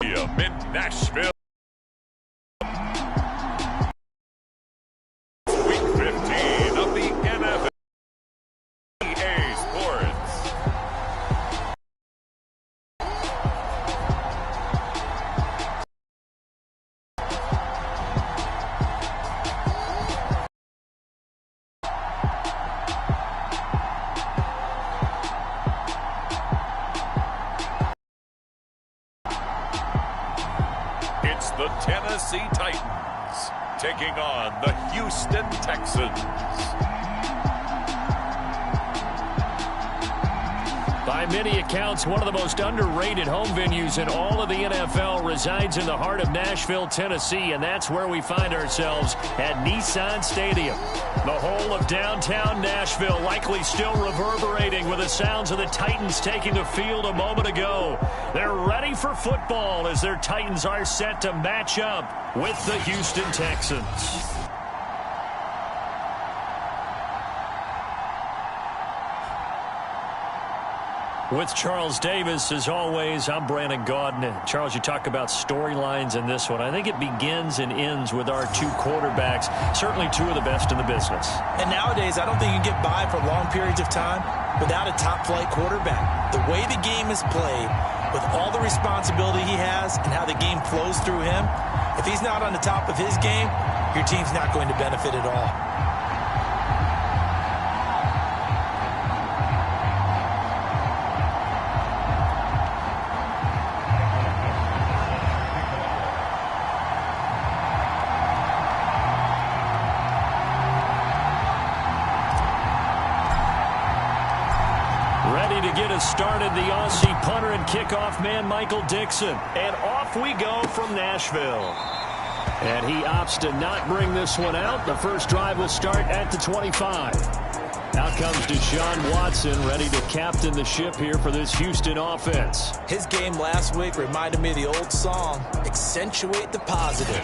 Stadium in Nashville. Week 15 of the NFL EA Sports. It's the Tennessee Titans taking on the Houston Texans. By many accounts, one of the most underrated home venues in all of the NFL resides in the heart of Nashville, Tennessee, and that's where we find ourselves at Nissan Stadium. The whole of downtown Nashville likely still reverberating with the sounds of the Titans taking the field a moment ago. They're ready for football as their Titans are set to match up with the Houston Texans. With Charles Davis, as always, I'm Brandon Gaudin. Charles, you talk about storylines in this one. I think it begins and ends with our two quarterbacks, certainly two of the best in the business. And nowadays, I don't think you can get by for long periods of time without a top-flight quarterback. The way the game is played, with all the responsibility he has and how the game flows through him, if he's not on the top of his game, your team's not going to benefit at all. Started the Aussie punter and kickoff man Michael Dixon. And off we go from Nashville. And he opts to not bring this one out. The first drive will start at the 25. Out comes Deshaun Watson, ready to captain the ship here for this Houston offense. His game last week reminded me of the old song, accentuate the positive.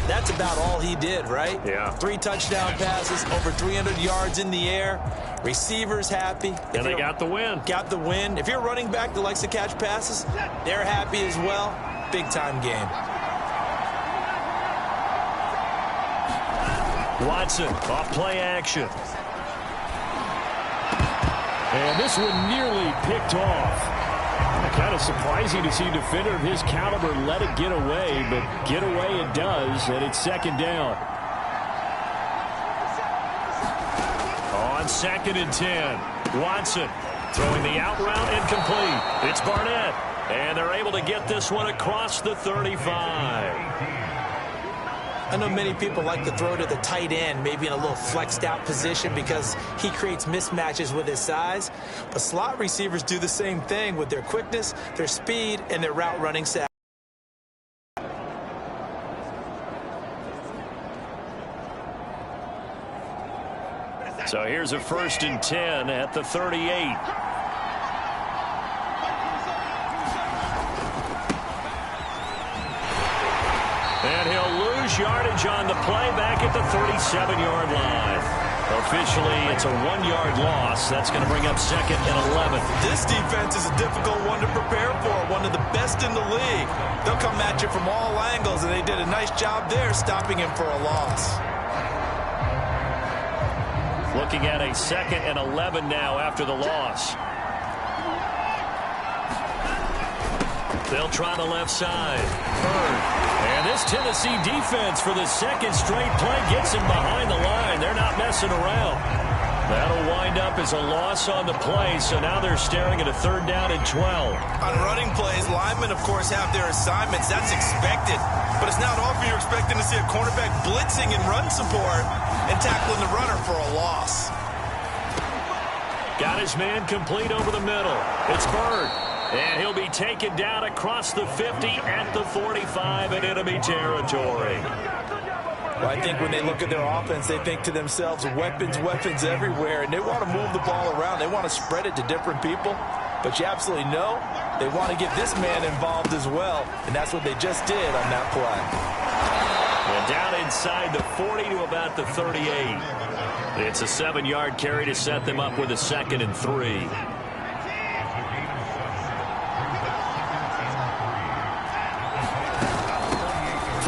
That's about all he did, right? Yeah. 3 touchdown passes, over 300 yards in the air. Receivers happy. And they got the win. Got the win. If you're a running back that likes to catch passes, they're happy as well. Big-time game. Watson, off play action. And this one nearly picked off. Kind of surprising to see a defender of his caliber let it get away, but get away it does, and it's second down. On 2nd and 10, Watson throwing the out route incomplete. It's Barnett, and they're able to get this one across the 35. I know many people like to throw to the tight end, maybe in a little flexed out position because he creates mismatches with his size. But slot receivers do the same thing with their quickness, their speed, and their route running savvy. So here's a 1st and 10 at the 38. And he'll lose yardage on the play back at the 37-yard line. Officially, it's a 1-yard loss. That's going to bring up 2nd and 11. This defense is a difficult one to prepare for, one of the best in the league. They'll come at you from all angles, and they did a nice job there stopping him for a loss. Looking at a 2nd and 11 now after the loss. They'll try the left side. Bird. And this Tennessee defense for the 2nd straight play gets him behind the line. They're not messing around. That'll wind up as a loss on the play, so now they're staring at a 3rd down and 12. On running plays, linemen, of course, have their assignments. That's expected. But it's not often you're expecting to see a cornerback blitzing in run support and tackling the runner for a loss. Got his man complete over the middle. It's Bird. And he'll be taken down across the 50 at the 45 in enemy territory. Well, I think when they look at their offense, they think to themselves, weapons, weapons everywhere, and they want to move the ball around. They want to spread it to different people. But you absolutely know they want to get this man involved as well, and that's what they just did on that play. And down inside the 40 to about the 38. It's a 7-yard carry to set them up with a 2nd and 3.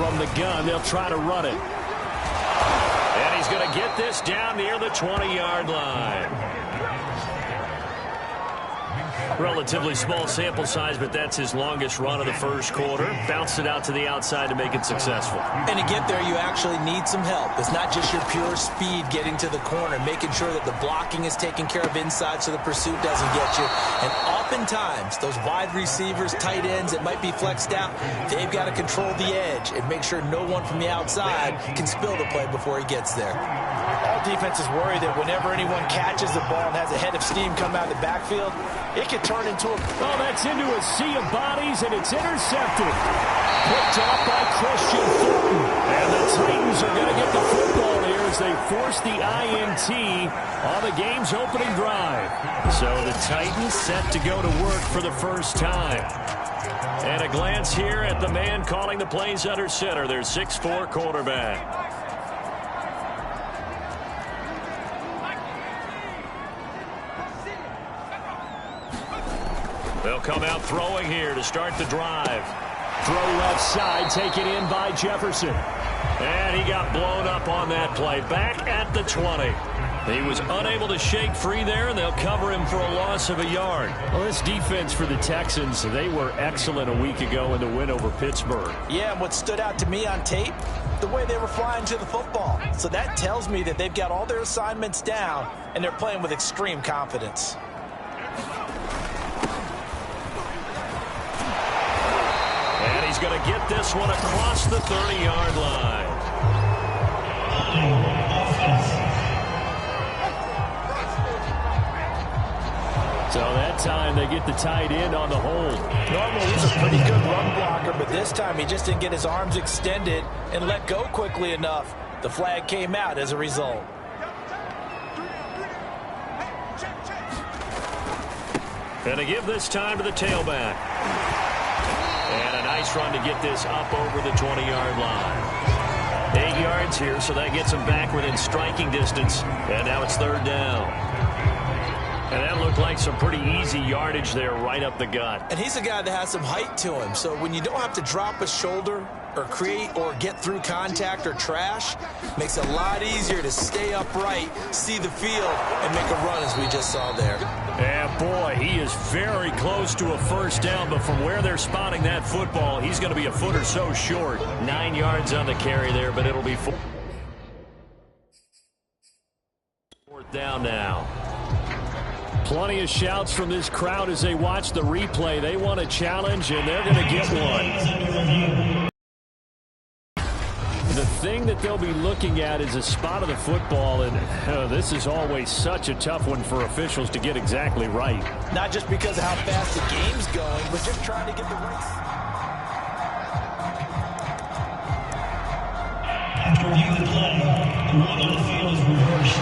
from the gun. They'll try to run it. And he's going to get this down near the 20-yard line. Relatively small sample size, but that's his longest run of the first quarter. Bounced it out to the outside to make it successful. And to get there, you actually need some help. It's not just your pure speed getting to the corner, making sure that the blocking is taken care of inside so the pursuit doesn't get you. And oftentimes, those wide receivers, tight ends that might be flexed out, they've got to control the edge and make sure no one from the outside can spill the play before he gets there. All defenses worry that whenever anyone catches the ball and has a head of steam come out of the backfield, it can turn into a... Oh, that's into a sea of bodies, and it's intercepted. Picked off by Christian Thornton. And the Titans are going to get the football here as they force the INT on the game's opening drive. So the Titans set to go to work for the first time. And a glance here at the man calling the plays under center, their 6'4" quarterback. They'll come out throwing here to start the drive. Throw left side, taken in by Jefferson. And he got blown up on that play. Back at the 20. He was unable to shake free there, and they'll cover him for a loss of a yard. Well, this defense for the Texans, they were excellent a week ago in the win over Pittsburgh. Yeah, and what stood out to me on tape, the way they were flying to the football. So that tells me that they've got all their assignments down, and they're playing with extreme confidence. And he's going to get this one across the 30-yard line. So that time they get the tight end on the hold. Normally he's a pretty good run blocker, but this time he just didn't get his arms extended and let go quickly enough. The flag came out as a result. And to give this time to the tailback. And a nice run to get this up over the 20-yard line. 8 yards here, so that gets him back within striking distance. And now it's third down. And that looked like some pretty easy yardage there right up the gut. And he's a guy that has some height to him. So when you don't have to drop a shoulder or create or get through contact or trash, makes it a lot easier to stay upright, see the field, and make a run as we just saw there. And boy, he is very close to a first down, but from where they're spotting that football, he's going to be a foot or so short. 9 yards on the carry there, but it'll be fourth down now. Plenty of shouts from this crowd as they watch the replay. They want a challenge, and they're going to get one. The thing that they'll be looking at is a spot of the football, and this is always such a tough one for officials to get exactly right. Not just because of how fast the game's going, but just trying to get the right. After reviewing the play, the run on the field is reversed.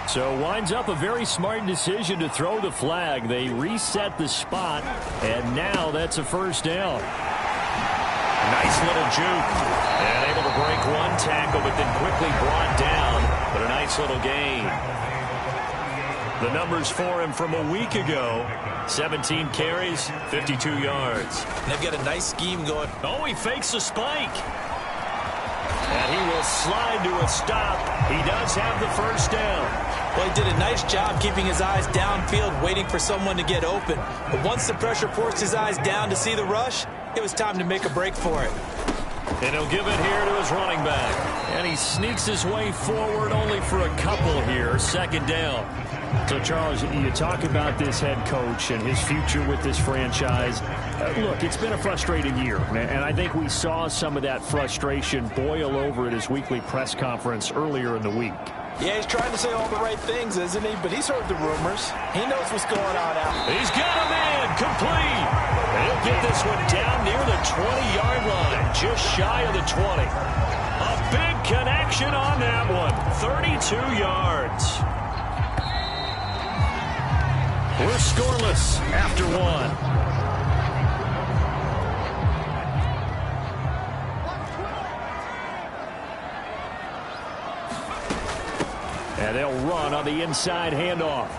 So winds up a very smart decision to throw the flag. They reset the spot, and now that's a first down. Nice little juke. And able to break one tackle, but then quickly brought down. But a nice little gain. The numbers for him from a week ago. 17 carries, 52 yards. And they've got a nice scheme going. Oh, he fakes a spike. And he will slide to a stop. He does have the first down. Well, he did a nice job keeping his eyes downfield, waiting for someone to get open. But once the pressure forced his eyes down to see the rush, it was time to make a break for it. And he'll give it here to his running back. And he sneaks his way forward only for a couple here. Second down. So, Charles, you talk about this head coach and his future with this franchise. Look, it's been a frustrating year, and I think we saw some of that frustration boil over at his weekly press conference earlier in the week. Yeah, he's trying to say all the right things, isn't he? But he's heard the rumors. He knows what's going on out. He's got a man complete. And he'll get this one down near the 20-yard line, just shy of the 20. A big connection on that one, 32 yards. We're scoreless after one. And they'll run on the inside handoff.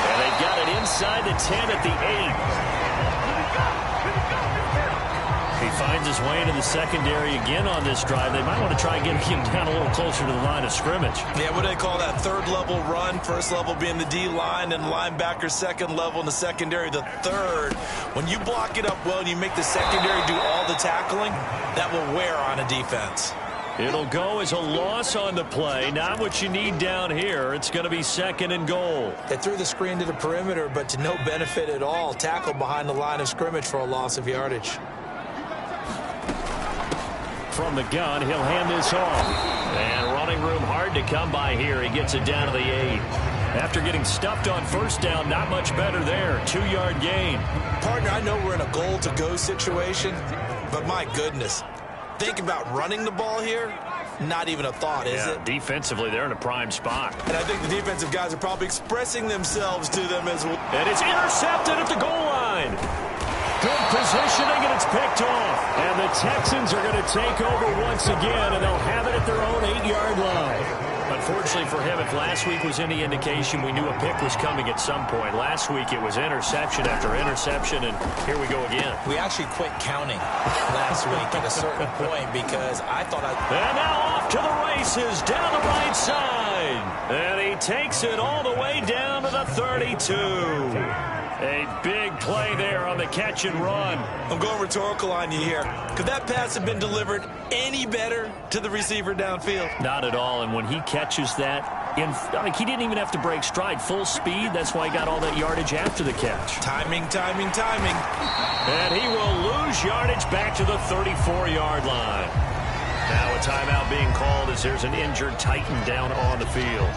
And they've got it inside the 10 at the 8. He finds his way into the secondary again on this drive. They might want to try and get him down a little closer to the line of scrimmage. Yeah, what do they call that? Third level run. First level being the D-line and linebacker. Second level in the secondary, the third. When you block it up well and you make the secondary do all the tackling, that will wear on a defense. It'll go as a loss on the play. Not what you need down here. It's going to be 2nd and goal. They threw the screen to the perimeter, but to no benefit at all. Tackle behind the line of scrimmage for a loss of yardage. From the gun, he'll hand this off. And running room hard to come by here. He gets it down to the 8. After getting stuffed on first down, not much better there. 2-yard gain. Partner, I know we're in a goal-to-go situation, but my goodness. Think about running the ball here. Not even a thought, is it? Defensively, they're in a prime spot. And I think the defensive guys are probably expressing themselves to them as well. And it's intercepted at the goal line. Good positioning, and it's picked off. And the Texans are going to take over once again, and they'll have it at their own 8-yard line. Unfortunately for him, if last week was any indication, we knew a pick was coming at some point. Last week it was interception after interception, and here we go again. We actually quit counting last week at a certain point because I thought And now off to the races, down the right side. And he takes it all the way down to the 32. A big play there on the catch and run. I'm going rhetorical on you here. Could that pass have been delivered any better to the receiver downfield? Not at all, and when he catches that, he didn't even have to break stride. Full speed, that's why he got all that yardage after the catch. Timing, timing, timing. And he will lose yardage back to the 34-yard line. Now a timeout being called as there's an injured Titan down on the field.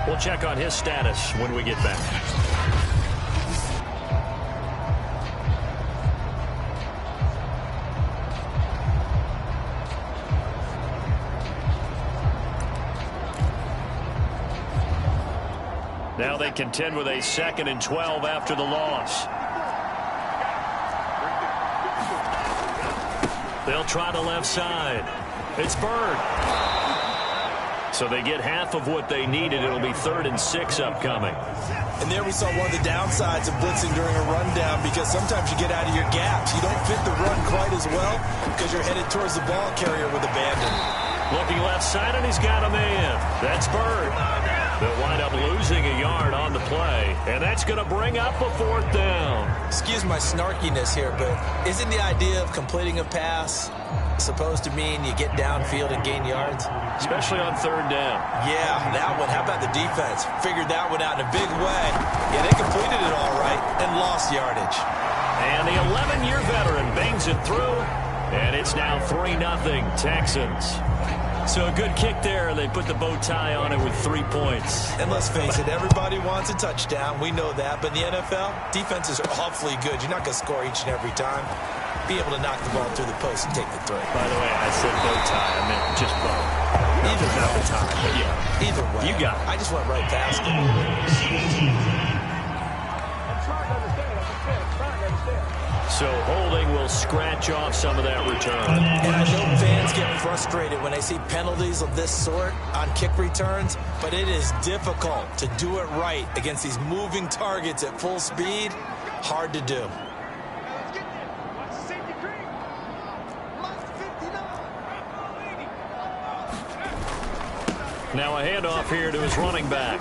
We'll check on his status when we get back. Now they contend with a 2nd and 12 after the loss. They'll try the left side. It's Bird. So they get half of what they needed. It'll be 3rd and 6 upcoming. And there we saw one of the downsides of blitzing during a rundown because sometimes you get out of your gaps. You don't fit the run quite as well because you're headed towards the ball carrier with abandon. Looking left side, and he's got a man. That's Bird. They'll wind up losing a yard on the play, and that's going to bring up a 4th down. Excuse my snarkiness here, but isn't the idea of completing a pass supposed to mean you get downfield and gain yards? Especially on 3rd down. Yeah, that one. How about the defense? Figured that one out in a big way. Yeah, they completed it all right and lost yardage. And the 11-year veteran bangs it through, and it's now 3-0 Texans. So a good kick there. They put the bow tie on it with 3 points. And let's face it, everybody wants a touchdown. We know that. But in the NFL, defenses are awfully good. You're not going to score each and every time. Be able to knock the ball through the post and take the throw. By the way, I said bow tie. I meant just bow. Either not the tie, but yeah. Either way. You got it. I just went right past it. So holding will scratch off some of that return. And I know fans get frustrated when they see penalties of this sort on kick returns, but it is difficult to do it right against these moving targets at full speed. Hard to do. Now a handoff here to his running back.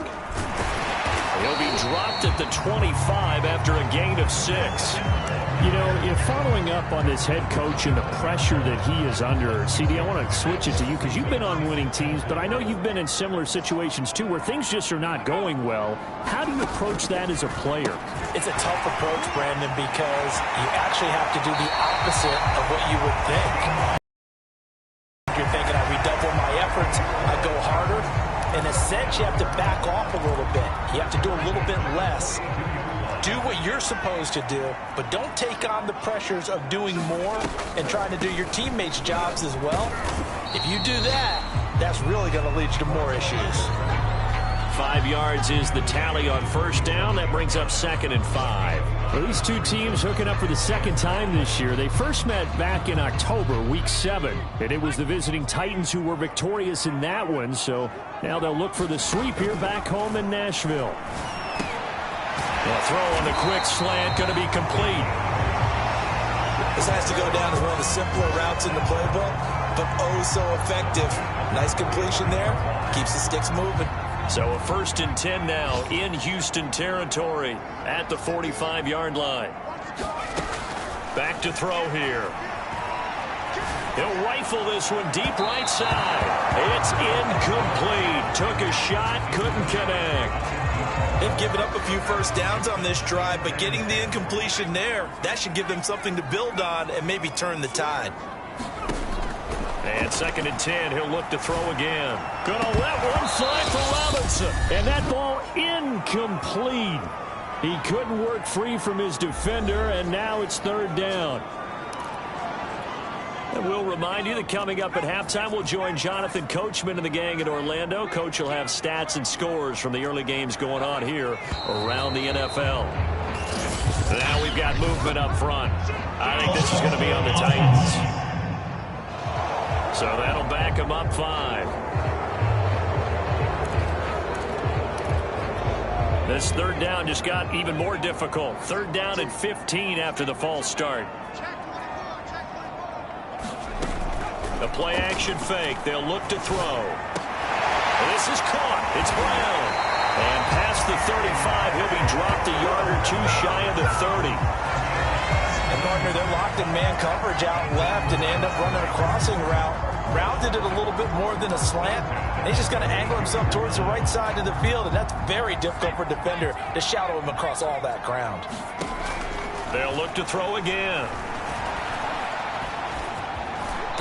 He'll be dropped at the 25 after a gain of 6. You know, following up on this head coach and the pressure that he is under, CD, I want to switch it to you because you've been on winning teams, but I know you've been in similar situations too where things just are not going well. How do you approach that as a player? It's a tough approach, Brandon, because you actually have to do the opposite of what you would think. You're thinking, I redouble my efforts, I go harder. In a sense, you have to back off a little bit. You have to do a little bit less. Do what you're supposed to do, but don't take on the pressures of doing more and trying to do your teammates' jobs as well. If you do that, that's really going to lead you to more issues. 5 yards is the tally on first down. That brings up 2nd and 5. Well, these two teams hooking up for the second time this year. They first met back in October, Week 7, and it was the visiting Titans who were victorious in that one. So now they'll look for the sweep here back home in Nashville. The throw on the quick slant going to be complete. This has to go down as one of the simpler routes in the playbook, but oh so effective. Nice completion there. Keeps the sticks moving. So a 1st and 10 now in Houston territory at the 45-yard line. Back to throw here. He'll rifle this one deep right side. It's incomplete. Took a shot, couldn't connect. They've given up a few first downs on this drive, but getting the incompletion there, that should give them something to build on and maybe turn the tide. And 2nd and 10, he'll look to throw again. Gonna let one fly for Robinson. And that ball incomplete. He couldn't work free from his defender, and now it's 3rd down. And we'll remind you that coming up at halftime, we'll join Jonathan Coachman and the gang in Orlando. Coach will have stats and scores from the early games going on here around the NFL. Now we've got movement up front. I think this is going to be on the Titans. So that'll back him up 5. This 3rd down just got even more difficult. 3rd down and 15 after the false start. The play-action fake. They'll look to throw. This is caught. It's Brown. And past the 35, he'll be dropped a yard or 2 shy of the 30. And, partner, they're locked in man coverage out left, and they end up running a crossing route. Brown did it a little bit more than a slant. He's just going to angle himself towards the right side of the field, and that's very difficult for a defender to shadow him across all that ground. They'll look to throw again.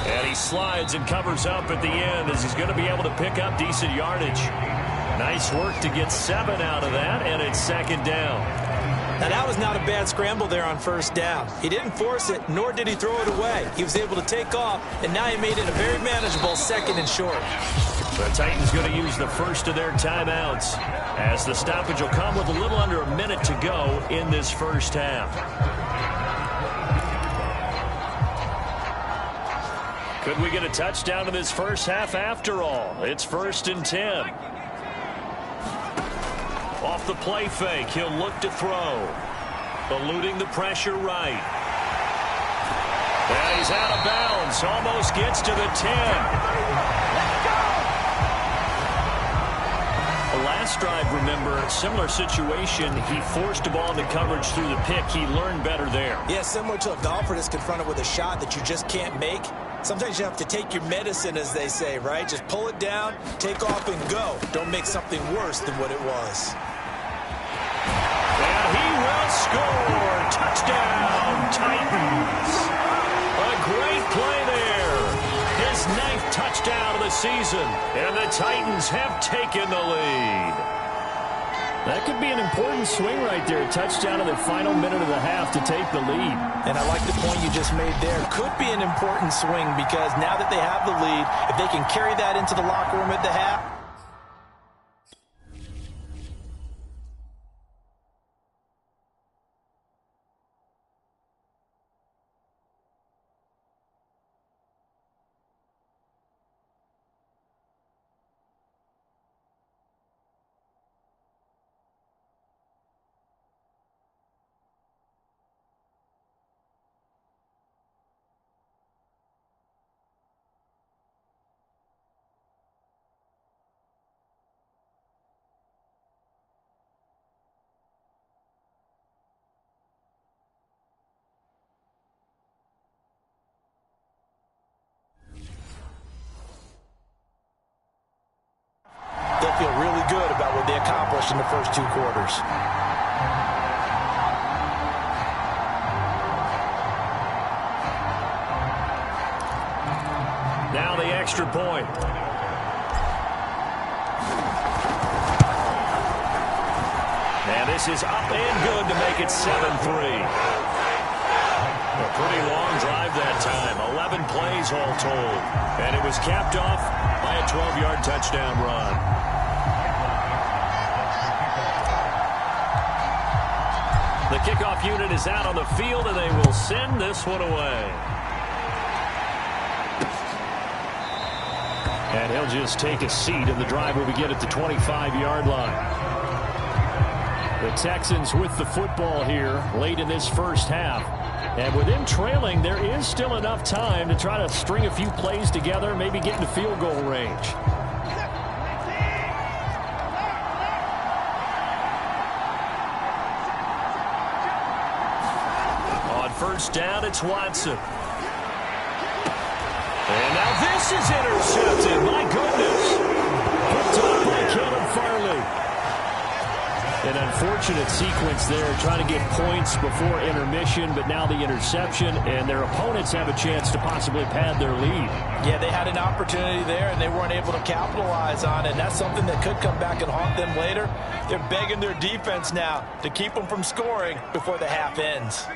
And he slides and covers up at the end as he's going to be able to pick up decent yardage. Nice work to get 7 out of that, and it's 2nd down. Now, that was not a bad scramble there on 1st down. He didn't force it, nor did he throw it away. He was able to take off, and now he made it a very manageable 2nd and short. The Titans going to use the first of their timeouts as the stoppage will come with a little under a minute to go in this first half. Could we get a touchdown in this first half after all? It's 1st and 10. Off the play fake, he'll look to throw. Eluding the pressure right. And he's out of bounds. Almost gets to the 10. Last drive, remember, similar situation. He forced the ball into coverage through the pick. He learned better there. Yeah, similar to a golfer that's confronted with a shot that you just can't make. Sometimes you have to take your medicine, as they say, right? Just pull it down, take off, and go. Don't make something worse than what it was. And he will score. Touchdown, Titans. A great play there. His 9th touchdown of the season. And the Titans have taken the lead. That could be an important swing right there. A touchdown in the final minute of the half to take the lead. And I like the point you just made there. Could be an important swing because now that they have the lead, if they can carry that into the locker room at the half. They'll feel really good about what they accomplished in the first 2 quarters. Now the extra point. And this is up and good to make it 7-3. A pretty long drive that time. 11 plays all told. And it was capped off by a 12-yard touchdown run. The kickoff unit is out on the field, and they will send this one away. And he'll just take a seat, and the drive will begin at the 25-yard line. The Texans with the football here late in this first half. And with them trailing, there is still enough time to try to string a few plays together, maybe get into field goal range. On first down, it's Watson. And now this is intercepted. My goodness. Picked up by Caleb Farley. An unfortunate sequence there, trying to get points before intermission, but now the interception, and their opponents have a chance to possibly pad their lead. Yeah, they had an opportunity there, and they weren't able to capitalize on it. And that's something that could come back and haunt them later. They're begging their defense now to keep them from scoring before the half ends.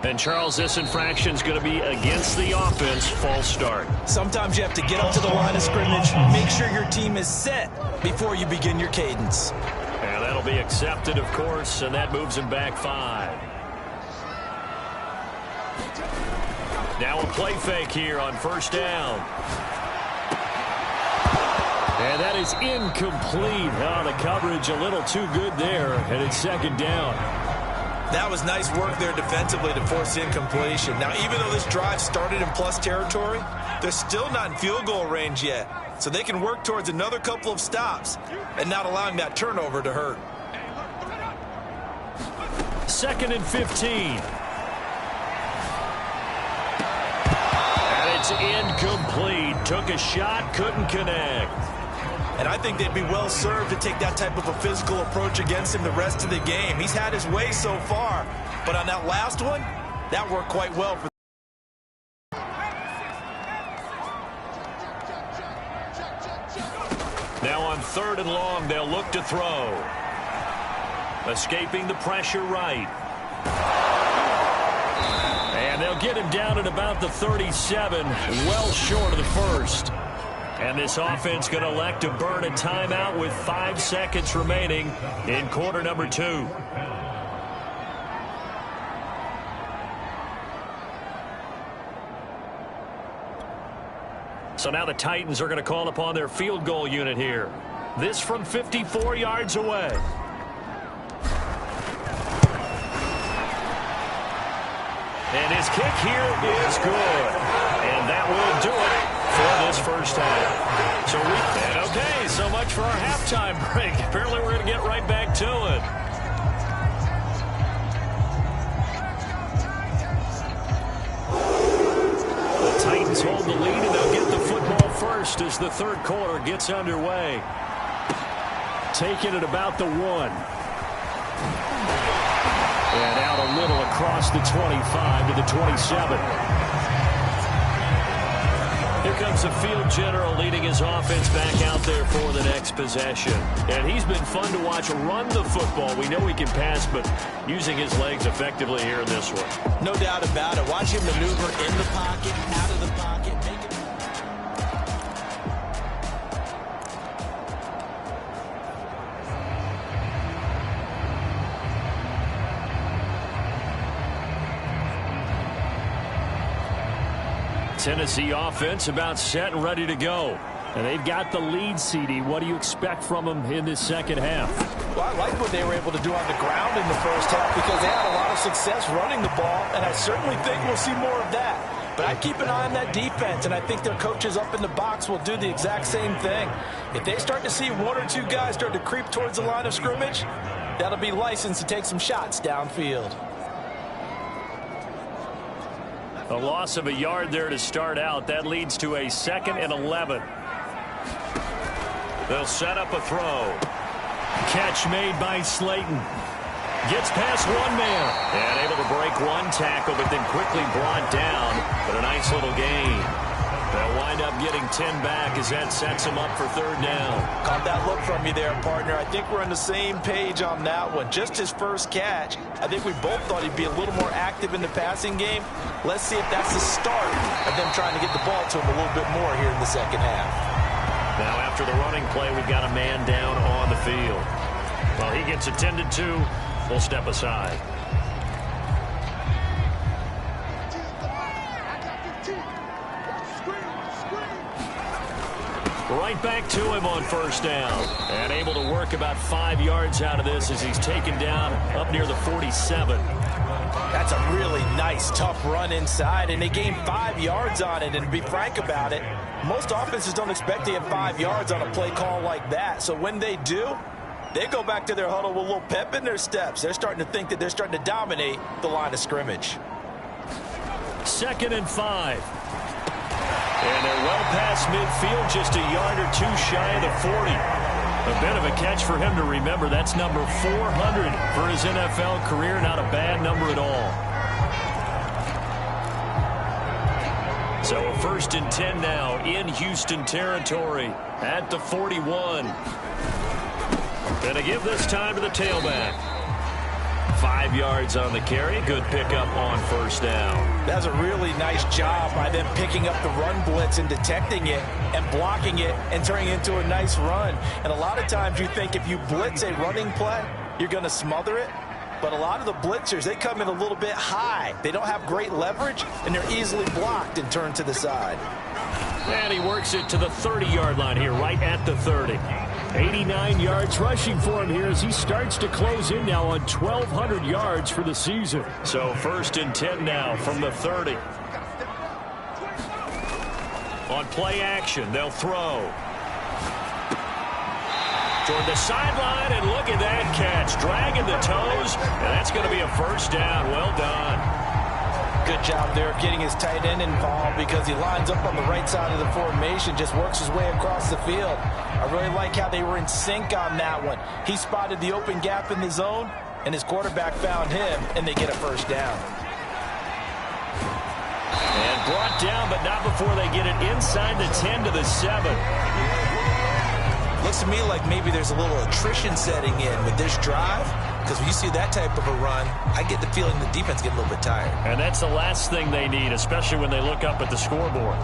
And, Charles, this infraction's going to be against the offense. False start. Sometimes you have to get up to the line of scrimmage, make sure your team is set before you begin your cadence. And that'll be accepted, of course, and that moves him back 5. Now a play fake here on first down. And that is incomplete. Oh, the coverage a little too good there, and it's second down. That was nice work there defensively to force incompletion. Now, even though this drive started in plus territory, they're still not in field goal range yet. So they can work towards another couple of stops and not allowing that turnover to hurt. 2nd and 15. And it's incomplete. Took a shot, couldn't connect. And I think they'd be well served to take that type of a physical approach against him the rest of the game. He's had his way so far, but on that last one, that worked quite well for them. Now on 3rd and long, they'll look to throw. Escaping the pressure right. And they'll get him down at about the 37, well short of the first. And this offense going to elect to burn a timeout with 5 seconds remaining in quarter number 2. So now the Titans are going to call upon their field goal unit here. This from 54 yards away. And his kick here is good. And that will do it for this first half. Okay, so much for our halftime break. Apparently we're going to get right back to it. The Titans hold the lead, and they'll get the football first as the third quarter gets underway. Taking it about the 1. And out a little across the 25 to the 27. Here comes the field general leading his offense back out there for the next possession. And he's been fun to watch run the football. We know he can pass, but using his legs effectively here in this one. No doubt about it. Watch him maneuver in the pocket, out of the pocket, make it. Tennessee offense about set and ready to go. And they've got the lead, CD. What do you expect from them in this second half? Well, I like what they were able to do on the ground in the first half because they had a lot of success running the ball, and I certainly think we'll see more of that. But I keep an eye on that defense, and I think their coaches up in the box will do the exact same thing. If they start to see 1 or 2 guys start to creep towards the line of scrimmage, that'll be licensed to take some shots downfield. A loss of a yard there to start out. That leads to a 2nd and 11. They'll set up a throw. Catch made by Slayton. Gets past one man. And able to break one tackle, but then quickly brought down. But a nice little gain. They'll wind up getting 10 back as that sets them up for 3rd down. Caught that look from you there, partner. I think we're on the same page on that one. Just his first catch. I think we both thought he'd be a little more active in the passing game. Let's see if that's the start of them trying to get the ball to him a little bit more here in the second half. Now after the running play, we've got a man down on the field. Well, he gets attended to. We'll step aside. Right back to him on first down. And able to work about 5 yards out of this as he's taken down up near the 47. That's a really nice, tough run inside, and they gained 5 yards on it. And to be frank about it, most offenses don't expect to get 5 yards on a play call like that. So when they do, they go back to their huddle with a little pep in their steps. They're starting to think that they're starting to dominate the line of scrimmage. 2nd and 5. And they're well past midfield, just a yard or two shy of the 40. A bit of a catch for him to remember. That's number 400 for his NFL career. Not a bad number at all. So a 1st and 10 now in Houston territory at the 41. Gonna give this time to the tailback. 5 yards on the carry. Good pickup on first down. That's a really nice job by them picking up the run blitz and detecting it and blocking it and turning it into a nice run. And a lot of times you think if you blitz a running play, you're going to smother it. But a lot of the blitzers, they come in a little bit high. They don't have great leverage, and they're easily blocked and turned to the side. And he works it to the 30-yard line here, right at the 30. 89 yards rushing for him here as he starts to close in now on 1,200 yards for the season. So 1st and 10 now from the 30. On play action, they'll throw. Toward the sideline, and look at that catch. Dragging the toes, and that's going to be a first down. Well done. Good job there getting his tight end involved because he lines up on the right side of the formation, just works his way across the field. I really like how they were in sync on that one. He spotted the open gap in the zone, and his quarterback found him, and they get a first down. And brought down, but not before they get it inside the 10 to the 7. Looks to me like maybe there's a little attrition setting in with this drive, because when you see that type of a run, I get the feeling the defense getting a little bit tired. And that's the last thing they need, especially when they look up at the scoreboard.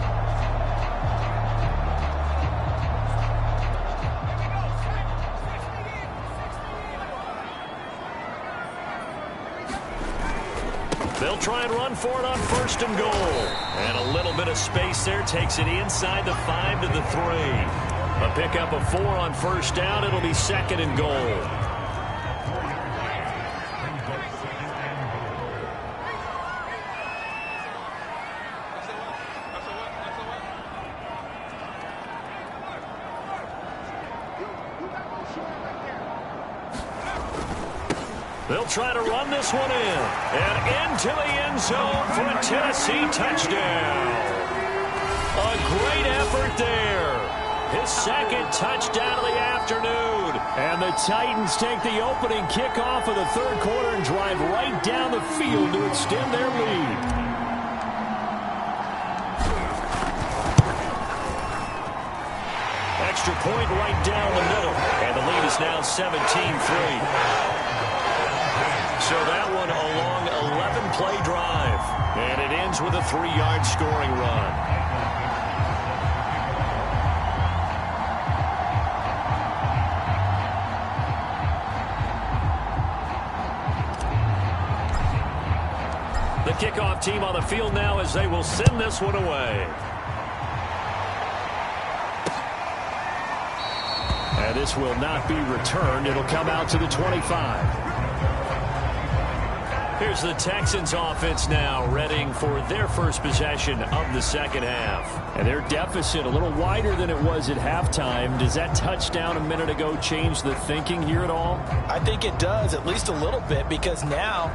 They'll try and run for it on 1st and goal. And a little bit of space there takes it inside the 5 to the 3. A pickup of 4 on first down. It'll be 2nd and goal. They'll try to run this one in. And into the end zone for a Tennessee touchdown. A great effort there. His 2nd touchdown of the afternoon. And the Titans take the opening kickoff of the 3rd quarter and drive right down the field to extend their lead. Extra point right down the middle. And the lead is now 17-3. So that one a long 11-play drive. And it ends with a 3-yard scoring run. The kickoff team on the field now as they will send this one away. And this will not be returned. It'll come out to the 25. Here's the Texans offense now, readying for their first possession of the 2nd half. And their deficit a little wider than it was at halftime. Does that touchdown a minute ago change the thinking here at all? I think it does, at least a little bit, because now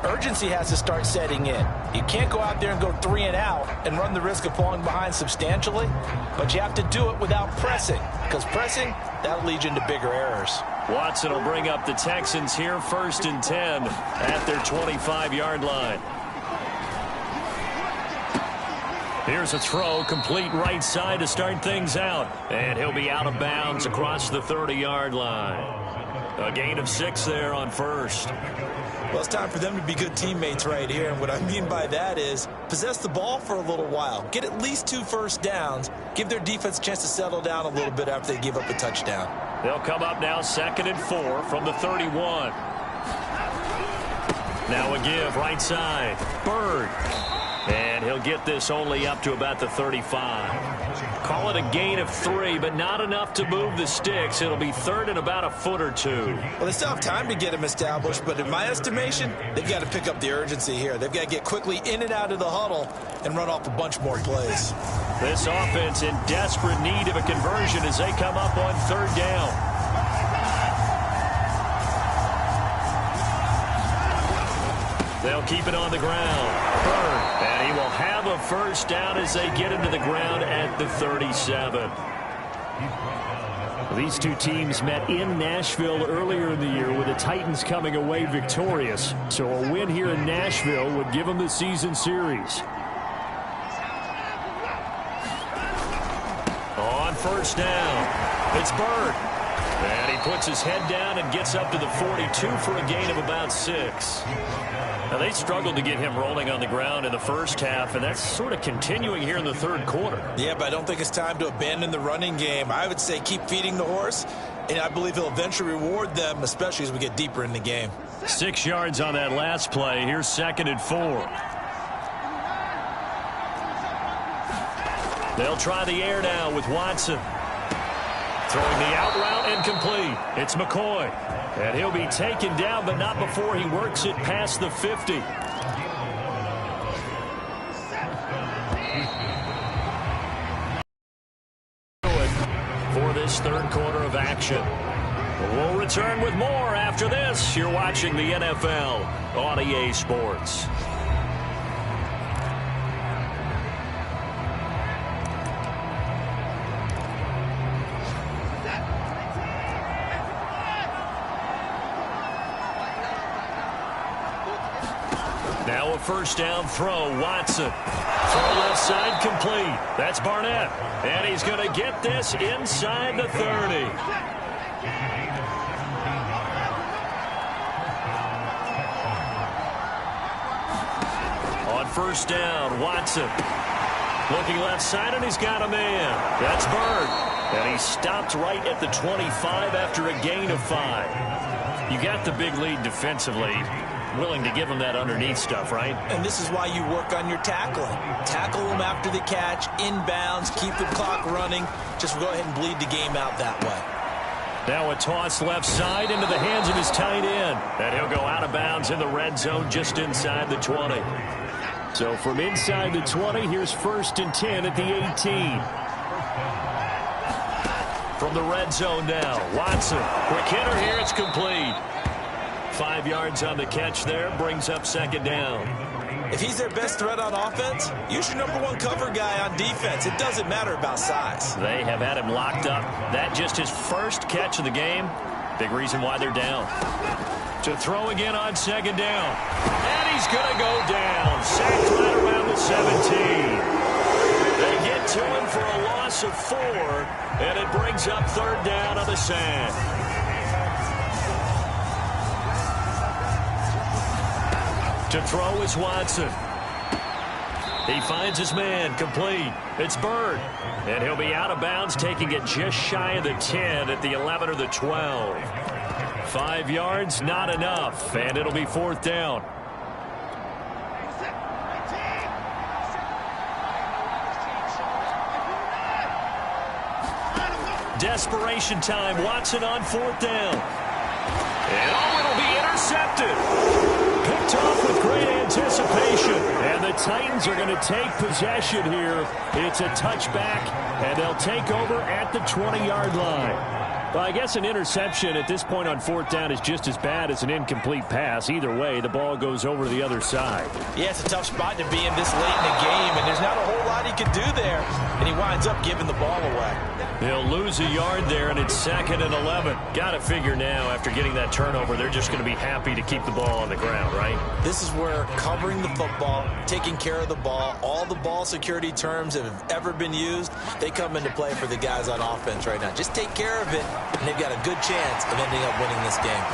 urgency has to start setting in. You can't go out there and go 3 and out and run the risk of falling behind substantially, but you have to do it without pressing, because pressing, that'll lead you into bigger errors. Watson will bring up the Texans here, 1st and 10 at their 25-yard line. Here's a throw, complete right side to start things out. And he'll be out of bounds across the 30-yard line. A gain of 6 there on 1st. Well, it's time for them to be good teammates right here. And what I mean by that is possess the ball for a little while. Get at least 2 first downs. Give their defense a chance to settle down a little bit after they give up a touchdown. They'll come up now 2nd and 4 from the 31. Now a give right side. Bird. And he'll he'll get this only up to about the 35. Call it a gain of 3, but not enough to move the sticks. It'll be third and about a foot or two. Well, they still have time to get him established, but in my estimation, they've got to pick up the urgency here. They've got to get quickly in and out of the huddle and run off a bunch more plays. This offense in desperate need of a conversion as they come up on third down. They'll keep it on the ground. Bird, and he will have a first down as they get into the ground at the 37. These two teams met in Nashville earlier in the year with the Titans coming away victorious. So a win here in Nashville would give them the season series. On first down, it's Bird. And he puts his head down and gets up to the 42 for a gain of about 6. Now, they struggled to get him rolling on the ground in the first half, and that's sort of continuing here in the third quarter. Yeah, but I don't think it's time to abandon the running game. I would say keep feeding the horse, and I believe he'll eventually reward them, especially as we get deeper in the game. 6 yards on that last play. Here's 2nd and 4. They'll try the air now with Watson. Throwing the out route incomplete. It's McCoy. And he'll be taken down, but not before he works it past the 50. For this third quarter of action. We'll return with more after this. You're watching the NFL on EA Sports. Now a first down throw. Watson. Throw left side complete. That's Barnett. And he's going to get this inside the 30. On first down, Watson. Looking left side, and he's got a man. That's Bird. And he stopped right at the 25 after a gain of 5. You got the big lead defensively. Willing to give them that underneath stuff, right? And this is why you work on your tackling. Tackle them after the catch, inbounds, keep the clock running. Just go ahead and bleed the game out that way. Now a toss left side into the hands of his tight end. And he'll go out of bounds in the red zone just inside the 20. So from inside the 20, here's 1st and 10 at the 18. From the red zone now, Watson. Quick hitter here, it's complete. 5 yards on the catch there, brings up 2nd down. If he's their best threat on offense, use your #1 cover guy on defense. It doesn't matter about size. They have had him locked up. That just his first catch of the game. Big reason why they're down. To throw again on 2nd down. And he's going to go down. Sacked right around the 17. They get to him for a loss of 4, and it brings up 3rd down on the sack. To throw is Watson. He finds his man, complete. It's Bird. And he'll be out of bounds, taking it just shy of the 10 at the 11 or the 12. 5 yards, not enough, and it'll be 4th down. Desperation time, Watson on 4th down. And it'll be intercepted. Picked off with great anticipation. And the Titans are going to take possession here. It's a touchback, and they'll take over at the 20-yard line. Well, I guess an interception at this point on 4th down is just as bad as an incomplete pass. Either way, the ball goes over to the other side. Yeah, it's a tough spot to be in this late in the game, and there's not a whole lot he could do there. And he winds up giving the ball away. They'll lose a yard there, and it's 2nd and 11. Got to figure now, after getting that turnover, they're just going to be happy to keep the ball on the ground, right? This is where covering the football, taking care of the ball, all the ball security terms that have ever been used, they come into play for the guys on offense right now. Just take care of it, and they've got a good chance of ending up winning this game.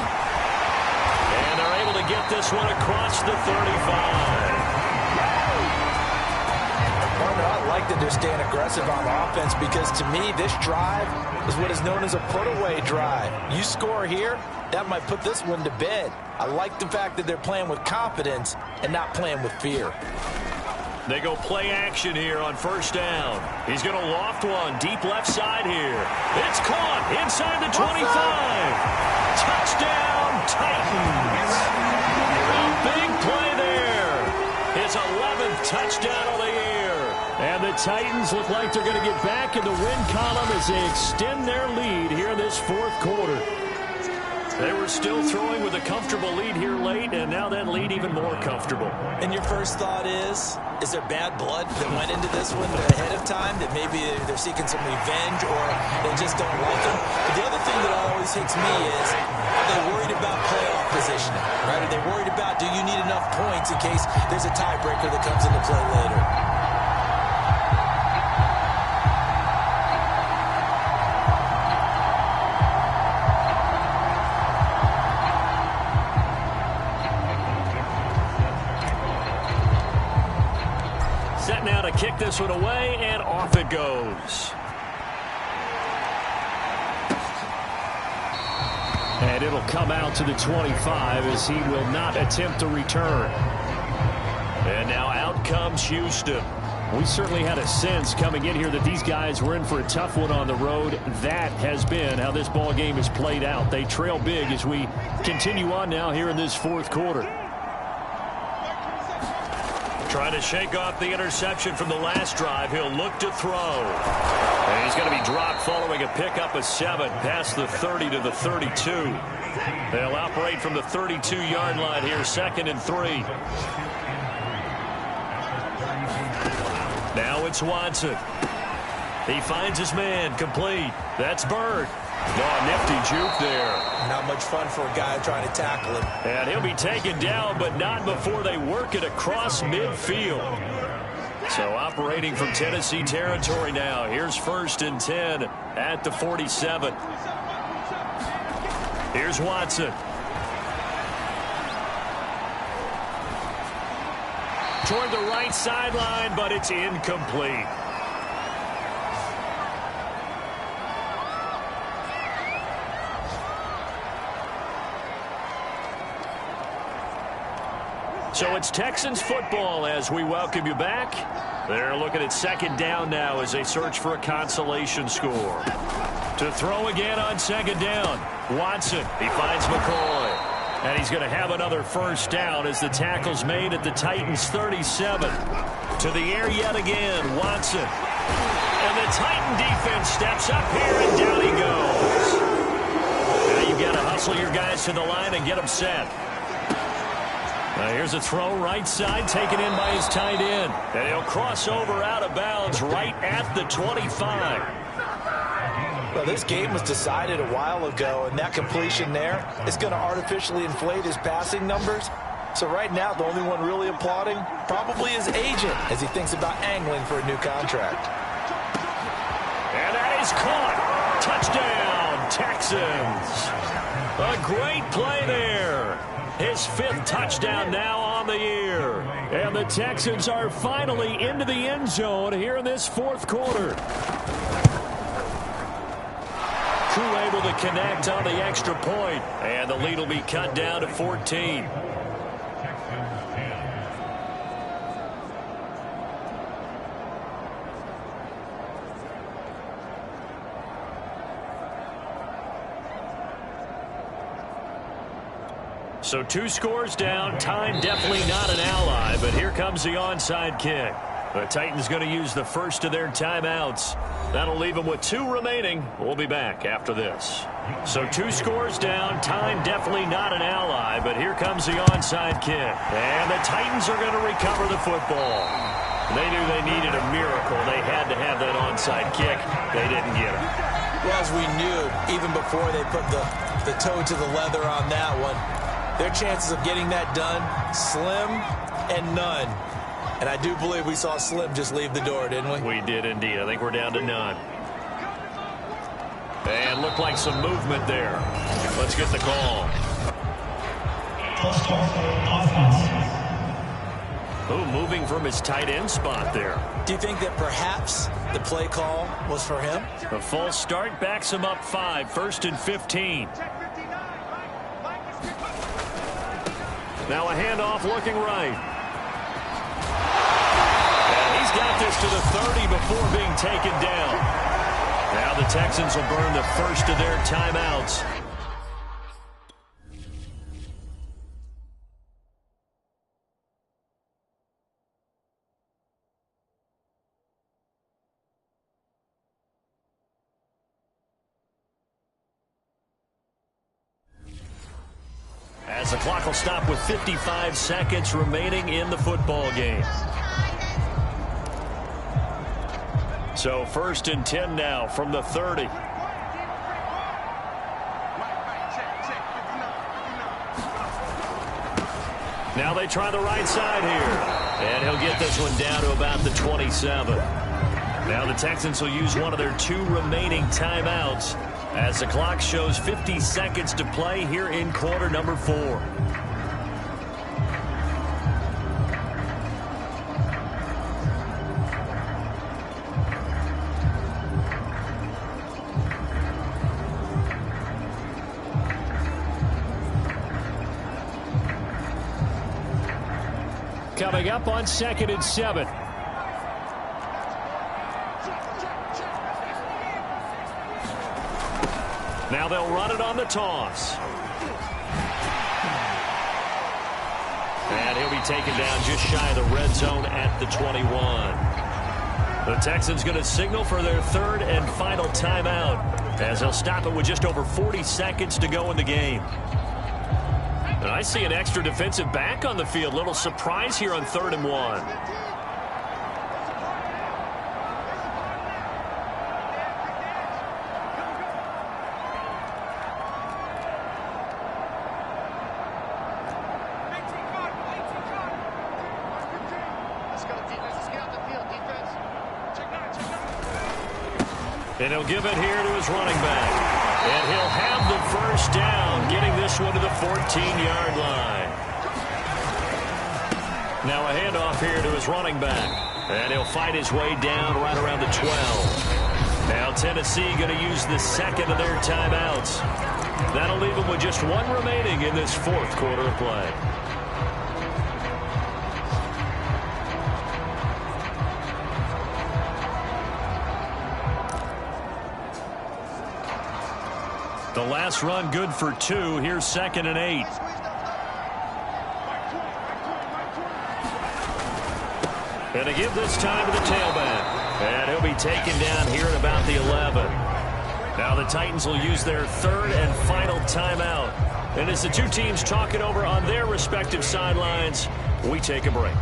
And they're able to get this one across the 35. I like that they're staying aggressive on offense because, to me, this drive is what is known as a put-away drive. You score here, that might put this one to bed. I like the fact that they're playing with confidence and not playing with fear. They go play action here on first down. He's going to loft one deep left side here. It's caught inside the 25. Touchdown, Titans. A big play there. His 11th touchdown of the year. And the Titans look like they're going to get back in the win column as they extend their lead here in this fourth quarter. They were still throwing with a comfortable lead here late, and now that lead even more comfortable. And your first thought is there bad blood that went into this one ahead of time, that maybe they're seeking some revenge or they just don't like them? But the other thing that always hits me is, are they worried about playoff positioning? Right? Are they worried about, do you need enough points in case there's a tiebreaker that comes into play later? Now to kick this one away, and off it goes. And it'll come out to the 25 as he will not attempt a return. And now out comes Houston. We certainly had a sense coming in here that these guys were in for a tough one on the road. That has been how this ball game has played out. They trail big as we continue on now here in this fourth quarter. Trying to shake off the interception from the last drive. He'll look to throw. And he's going to be dropped following a pickup of 7 past the 30 to the 32. They'll operate from the 32-yard line here, 2nd and 3. Now it's Watson. He finds his man, complete. That's Bird. Oh, nifty juke there. Not much fun for a guy trying to tackle him. And he'll be taken down, but not before they work it across midfield. So operating from Tennessee territory now. Here's 1st and 10 at the 47. Here's Watson. Toward the right sideline, but it's incomplete. So it's Texans football as we welcome you back. They're looking at 2nd down now as they search for a consolation score. To throw again on 2nd down. Watson, he finds McCoy. And he's going to have another first down as the tackle's made at the Titans 37. To the air yet again, Watson. And the Titan defense steps up here, and down he goes. Now you've got to hustle your guys to the line and get them set. Here's a throw right side taken in by his tight end. And he'll cross over out of bounds right at the 25. Well, this game was decided a while ago, and that completion there is going to artificially inflate his passing numbers. So right now, the only one really applauding probably his agent as he thinks about angling for a new contract. And that is caught. Touchdown, Texans. A great play there. His 5th touchdown now on the year. And the Texans are finally into the end zone here in this fourth quarter. Crew able to connect on the extra point. And the lead will be cut down to 14. So 2 scores down. Time definitely not an ally, but here comes the onside kick. The Titans going to use the first of their timeouts. That'll leave them with 2 remaining. We'll be back after this. So 2 scores down. Time definitely not an ally, but here comes the onside kick. And the Titans are going to recover the football. They knew they needed a miracle. They had to have that onside kick. They didn't get it. Well, as we knew, even before they put the toe to the leather on that one, their chances of getting that done, slim and none. And I do believe we saw Slim just leave the door, didn't we? We did indeed. I think we're down to none. And looked like some movement there. Let's get the call. Oh, moving from his tight end spot there. Do you think that perhaps the play call was for him? A false start backs him up 5, 1st and 15. Now a handoff looking right. this to the 30 before being taken down. Now the Texans will burn the first of their timeouts. As the clock will stop with 55 seconds remaining in the football game. So 1st and 10 now from the 30. Now they try the right side here. And he'll get this one down to about the 27. Now the Texans will use one of their 2 remaining timeouts as the clock shows 50 seconds to play here in quarter number 4. Coming up on 2nd and 7. Now they'll run it on the toss. And he'll be taken down just shy of the red zone at the 21. The Texans going to signal for their 3rd and final timeout as they'll stop it with just over 40 seconds to go in the game. And I see an extra defensive back on the field. Little surprise here on 3rd and 1. And he'll give it here to his running back. And he'll have the first down, getting this one to the 14-yard line. Now a handoff here to his running back. And he'll fight his way down right around the 12. Now Tennessee going to use the 2nd of their timeouts. That'll leave them with just 1 remaining in this 4th quarter of play. The last run good for 2. Here's 2nd and 8. And to give this time to the tailback. And he'll be taken down here at about the 11. Now the Titans will use their 3rd and final timeout. And as the 2 teams talk it over on their respective sidelines, we take a break.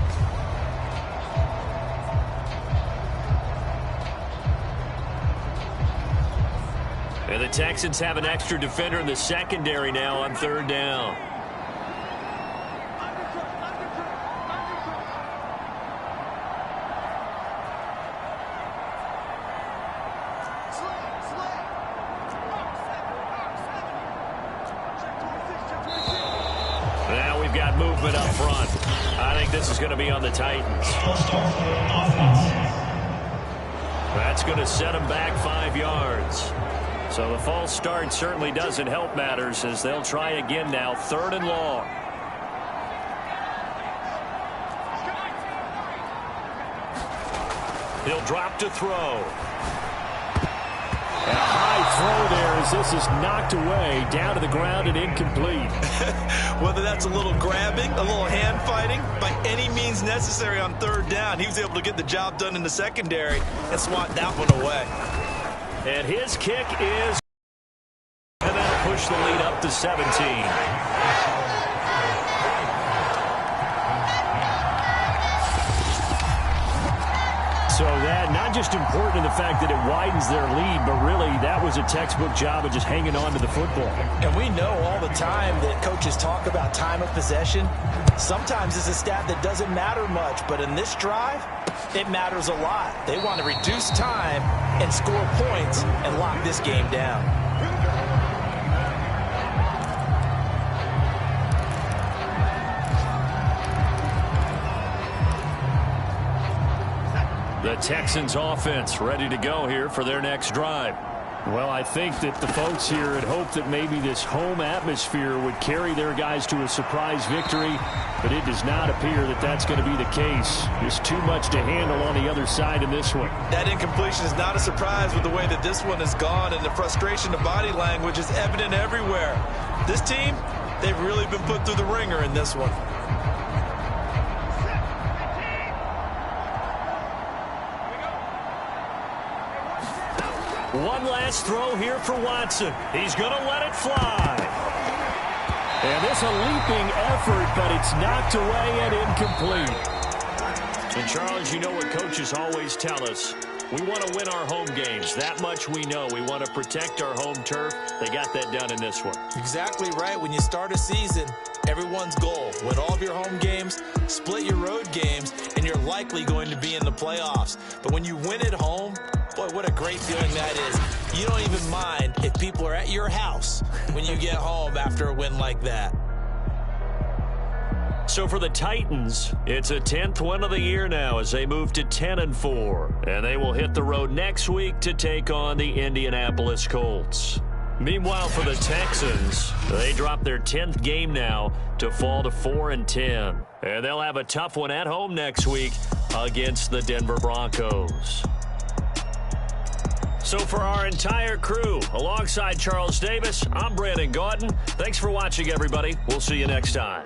And the Texans have an extra defender in the secondary now on 3rd down. Now we've got movement up front. I think this is going to be on the Titans. That's going to set them back 5 yards. So the false start certainly doesn't help matters as they'll try again now, 3rd and long. He'll drop to throw. And a high throw there as this is knocked away, down to the ground and incomplete. Whether that's a little grabbing, a little hand fighting, by any means necessary on 3rd down, he was able to get the job done in the secondary and swat that one away. And his kick is, and that'll push the lead up to 17. So that not just important in the fact that it widens their lead, but really that was a textbook job of just hanging on to the football. And we know all the time that coaches talk about time of possession. Sometimes it's a stat that doesn't matter much, but in this drive, it matters a lot. They want to reduce time and score points and lock this game down. The Texans offense ready to go here for their next drive. Well, I think that the folks here had hoped that maybe this home atmosphere would carry their guys to a surprise victory, but it does not appear that that's going to be the case. Just too much to handle on the other side in this one. That incompletion is not a surprise with the way that this one has gone, and the frustration of body language is evident everywhere. This team, they've really been put through the ringer in this one. One last throw here for Watson. He's going to let it fly. And this a leaping effort, but it's knocked away and incomplete. And, Charles, you know what coaches always tell us. We want to win our home games. That much we know. We want to protect our home turf. They got that done in this one. Exactly right. When you start a season, everyone's goal, win all of your home games, split your road games, and you're likely going to be in the playoffs. But when you win at home, boy, what a great feeling that is. You don't even mind if people are at your house when you get home after a win like that. So for the Titans, it's a 10th win of the year now as they move to 10-4. And they will hit the road next week to take on the Indianapolis Colts. Meanwhile, for the Texans, they drop their 10th game now to fall to 4-10. And they'll have a tough one at home next week against the Denver Broncos. So for our entire crew, alongside Charles Davis, I'm Brandon Gaudin. Thanks for watching, everybody. We'll see you next time.